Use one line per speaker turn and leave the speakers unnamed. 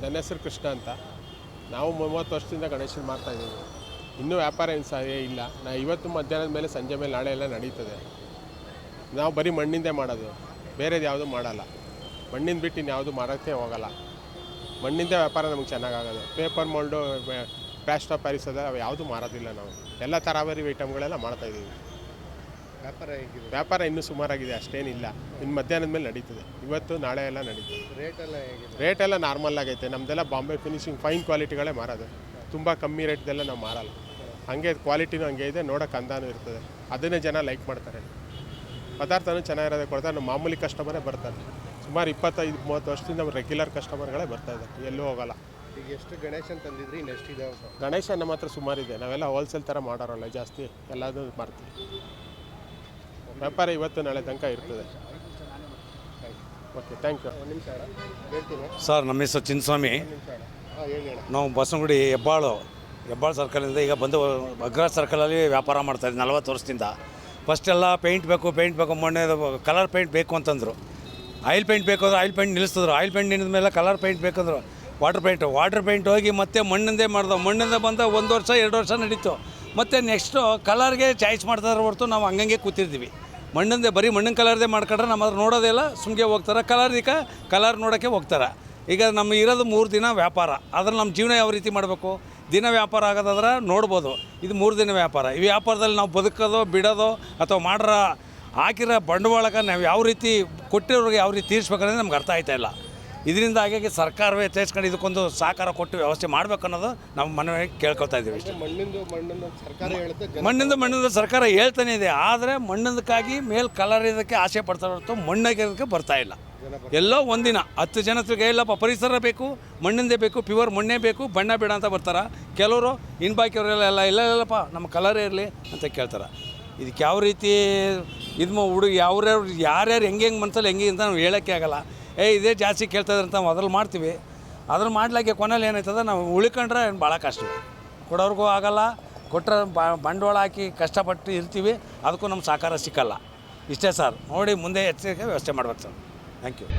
ನನ್ನ ಹೆಸರು ಕೃಷ್ಣ ಅಂತ. ನಾವು 30 ವರ್ಷದಿಂದ ಗಣೇಶನ ಮಾಡ್ತಾಯಿದ್ದೀವಿ. ಇನ್ನೂ ವ್ಯಾಪಾರ ಏನು ಸಹ ಇಲ್ಲ. ಇವತ್ತು ಮಧ್ಯಾಹ್ನದ ಮೇಲೆ ಸಂಜೆ ಮೇಲೆ ನಾಳೆ ಎಲ್ಲ ನಡೀತದೆ. ನಾವು ಬರೀ ಮಣ್ಣಿಂದೇ ಮಾಡೋದು, ಬೇರೆದು ಯಾವುದೂ ಮಾಡಲ್ಲ. ಮಣ್ಣಿಂದ ಬಿಟ್ಟು ಇನ್ಯಾವುದು ಮಾಡೋಕ್ಕೆ ಹೋಗಲ್ಲ. ಮಣ್ಣಿಂದ ವ್ಯಾಪಾರ ನಮಗೆ ಚೆನ್ನಾಗಾಗೋದು. Paper mould, plaster of Paris ಅದ ಅವು ಯಾವುದೂ ಮಾರೋದಿಲ್ಲ. ನಾವು ಎಲ್ಲ ತರಾವರಿ ಐಟಮ್ಗಳೆಲ್ಲ ಮಾಡ್ತಾಯಿದ್ದೀವಿ. ವ್ಯಾಪಾರ ಇನ್ನೂ ಸುಮಾರಾಗಿದೆ, ಅಷ್ಟೇನಿಲ್ಲ. ಇನ್ನು ಮಧ್ಯಾಹ್ನದ ಮೇಲೆ ನಡೀತದೆ. ಇವತ್ತು ನಾಳೆ ಎಲ್ಲ ನಡೀತದೆ. ರೇಟೆಲ್ಲ ನಾರ್ಮಲ್ ಆಗೈತೆ. ನಮ್ಮದೆಲ್ಲ ಬಾಂಬೆ ಫಿನಿಶಿಂಗ್ ಫೈನ್ ಕ್ವಾಲಿಟಿಗಳೇ ಮಾರೋದು. ತುಂಬ ಕಮ್ಮಿ ರೇಟ್ದೆಲ್ಲ ನಾವು ಮಾರಲ್ಲ. ಹಾಗೆ ಕ್ವಾಲಿಟಿನೂ ಹಂಗೆ ಇದೆ, ನೋಡೋಕೆ ಅಂದಾನು ಇರ್ತದೆ. ಅದನ್ನೇ ಜನ ಲೈಕ್ ಮಾಡ್ತಾರೆ. ಪದಾರ್ಥನೂ ಚೆನ್ನಾಗಿರೋದೇ ಕೊಡ್ತಾರೆ. ನಮ್ಮ ಮಾಮೂಲಿ ಕಸ್ಟಮರೇ ಬರ್ತಾರೆ. ಸುಮಾರು 25-30 ವರ್ಷದಿಂದ ರೆಗ್ಯುಲರ್ ಕಸ್ಟಮರ್ಗಳೇ ಬರ್ತಾಯಿದ್ದಾರೆ, ಎಲ್ಲೂ ಹೋಗಲ್ಲ.
ಈಗ ಎಷ್ಟು ಗಣೇಶನ್ ತಂದಿದ್ರಿ, ಇನ್ನೆಷ್ಟು ಇದಾವೆ ಸರ್?
ಗಣೇಶ ನಮ್ಮ ಹತ್ರ ಸುಮಾರಿದೆ. ನಾವೆಲ್ಲ ಹೋಲ್ಸೇಲ್ ಥರ ಮಾಡೋರಲ್ಲ, ಜಾಸ್ತಿ ಎಲ್ಲದೂ ಮಾಡ್ತೀವಿ. ವ್ಯಾಪಾರ ಇವತ್ತು ನಾಳೆ ತನಕ ಇರ್ತದೆ. Okay, thank you.
ಒಂದು ನಿಮಿಷ ಹೇಳ್ತೀನಿ
ಸರ್. ನಮ್ಮ ಹೆಸರು ಚಿನ್ನಸ್ವಾಮಿ.
ಹೇಳಿ.
ನಾವು ಬಸವನಗುಡಿ ಹೆಬ್ಬಾಳು ಸರ್ಕಲಿಂದ ಈಗ ಬಂದು ಅಗ್ರ ಸರ್ಕಲಲ್ಲಿ ವ್ಯಾಪಾರ ಮಾಡ್ತಾಯಿದ್ದೆ 40 ವರ್ಷದಿಂದ. ಫಸ್ಟೆಲ್ಲ ಪೇಂಟ್ ಬೇಕು ಮೊನ್ನೆ ಕಲರ್ ಪೇಂಟ್ ಬೇಕು ಅಂತಂದರು. ಆಯಿಲ್ ಪೇಂಟ್ ಬೇಕಾದ್ರೆ ಆಯಿಲ್ ಪೇಂಟ್ ನಿಲ್ಲಿಸಿದ್ರು. ಆಯಿಲ್ ಪೇಂಟ್ ನಿಲ್ಲಿದ ಮೇಲೆ ಕಲರ್ ಪೇಂಟ್ ಬೇಕಂದ್ರು. ವಾಟರ್ ಪೇಂಟ್ ಹೋಗಿ ಮತ್ತೆ ಮಣ್ಣಿಂದೇ ಮಾಡ್ದೋ. ಮಣ್ಣಿಂದ ಬಂದ 1 ವರ್ಷ 2 ವರ್ಷ ನಡೀತು. ಮತ್ತು ನೆಕ್ಸ್ಟು ಕಲರ್ಗೆ ಚಾಯ್ಸ್ ಮಾಡ್ತಾರೆ ಹೊರತು ನಾವು ಹಂಗಂಗೆ ಕೂತಿರ್ತೀವಿ. ಮಣ್ಣಿಂದೇ ಬರೀ ಮಣ್ಣಿನ ಕಲರ್ದೇ ಮಾಡ್ಕೊಂಡ್ರೆ ನಮ್ಮ ಅದ್ರ ನೋಡೋದಿಲ್ಲ, ಸುಮ್ಗೆ ಹೋಗ್ತಾರೆ. ಕಲರ್ ನೋಡೋಕ್ಕೆ ಹೋಗ್ತಾರೆ. ಈಗ ನಮ್ಮ ಇರೋದು 3 ದಿನ ವ್ಯಾಪಾರ. ಅದ್ರಲ್ಲಿ ನಮ್ಮ ಜೀವನ ಯಾವ ರೀತಿ ಮಾಡಬೇಕು? ದಿನ ವ್ಯಾಪಾರ ಆಗೋದಾದ್ರೆ ನೋಡ್ಬೋದು. ಇದು 3 ದಿನ ವ್ಯಾಪಾರ. ಈ ವ್ಯಾಪಾರದಲ್ಲಿ ನಾವು ಬದುಕೋದು ಬಿಡೋದು ಅಥವಾ ಹಾಕಿರೋ ಬಂಡವಾಳಕ್ಕೆ ನಾವು ಯಾವ ರೀತಿ ಕೊಟ್ಟಿರೋರಿಗೆ ಯಾವ ರೀತಿ ತೀರಿಸ್ಬೇಕಂದ್ರೆ ನಮ್ಗೆ ಅರ್ಥ ಆಯ್ತಾ. ಇದರಿಂದ ಹಾಗಾಗಿ ಸರ್ಕಾರವೇ ಎಚ್ಚರಿಸ್ಕೊಂಡು ಇದಕ್ಕೊಂದು ಸಹಕಾರ ಕೊಟ್ಟು ವ್ಯವಸ್ಥೆ ಮಾಡಬೇಕು ಅನ್ನೋದು ನಾವು ಮನವಿ ಕೇಳ್ಕೊತಾ ಇದ್ದೀವಿ. ಇಷ್ಟೇ. ಮಣ್ಣಿಂದ ಸರ್ಕಾರ ಹೇಳ್ತಾನೆ ಇದೆ. ಆದರೆ ಮಣ್ಣಿಂದಕ್ಕಾಗಿ ಮೇಲೆ ಕಲರ್ ಇದಕ್ಕೆ ಆಸೆ ಪಡ್ತಾ ಹೊರತು ಮಣ್ಣಾಗಿರೋದಕ್ಕೆ ಬರ್ತಾ ಇಲ್ಲ. ಎಲ್ಲೋ ಒಂದಿನ 10 ಜನಕ್ಕೆ ಇಲ್ಲಪ್ಪ ಪರಿಸರ ಬೇಕು, ಮಣ್ಣಿಂದೇ ಬೇಕು, ಪ್ಯೂರ್ ಮಣ್ಣೇ ಬೇಕು, ಬಣ್ಣ ಬೇಡ ಅಂತ ಬರ್ತಾರೆ. ಕೆಲವರು ಇನ್ನು ಬಾಕಿಯವರೆಲ್ಲ ಇಲ್ಲಪ್ಪ ನಮ್ಮ ಕಲರೇ ಇರಲಿ ಅಂತ ಕೇಳ್ತಾರೆ. ಇದಕ್ಕೆ ಯಾವ ರೀತಿ ಇದು ಹುಡುಗಿ ಯಾರ್ಯಾರು ಹೆಂಗೆ ಮನಸ್ಸಲ್ಲಿ ಹೆಂಗೆ ಅಂತ ನಾವು ಹೇಳೋಕ್ಕೆ ಆಗಲ್ಲ. ಇದೇ ಜಾಸ್ತಿ ಕೇಳ್ತಾಯಿದ್ರೆ ಅಂತ ನಾವು ಅದ್ರಲ್ಲಿ ಮಾಡ್ತೀವಿ. ಅದ್ರಲ್ಲಿ ಮಾಡ್ಲಿಕ್ಕೆ ಕೊನೆಯಲ್ಲಿ ಏನಾಯ್ತದ, ನಾವು ಉಳ್ಕೊಂಡ್ರೆ ಭಾಳ ಕಷ್ಟ. ಕೊಡೋರ್ಗೂ ಆಗಲ್ಲ, ಕೊಟ್ಟರೆ ಬಂಡವಾಳ ಹಾಕಿ ಕಷ್ಟಪಟ್ಟು ಇರ್ತೀವಿ, ಅದಕ್ಕೂ ನಮ್ಮ ಸಹಕಾರ ಸಿಕ್ಕಲ್ಲ. ಇಷ್ಟೇ ಸರ್. ನೋಡಿ ಮುಂದೆ ಎಚ್ಚರಿಕೆ ವ್ಯವಸ್ಥೆ ಮಾಡ್ಬೇಕು ಸರ್. Thank you.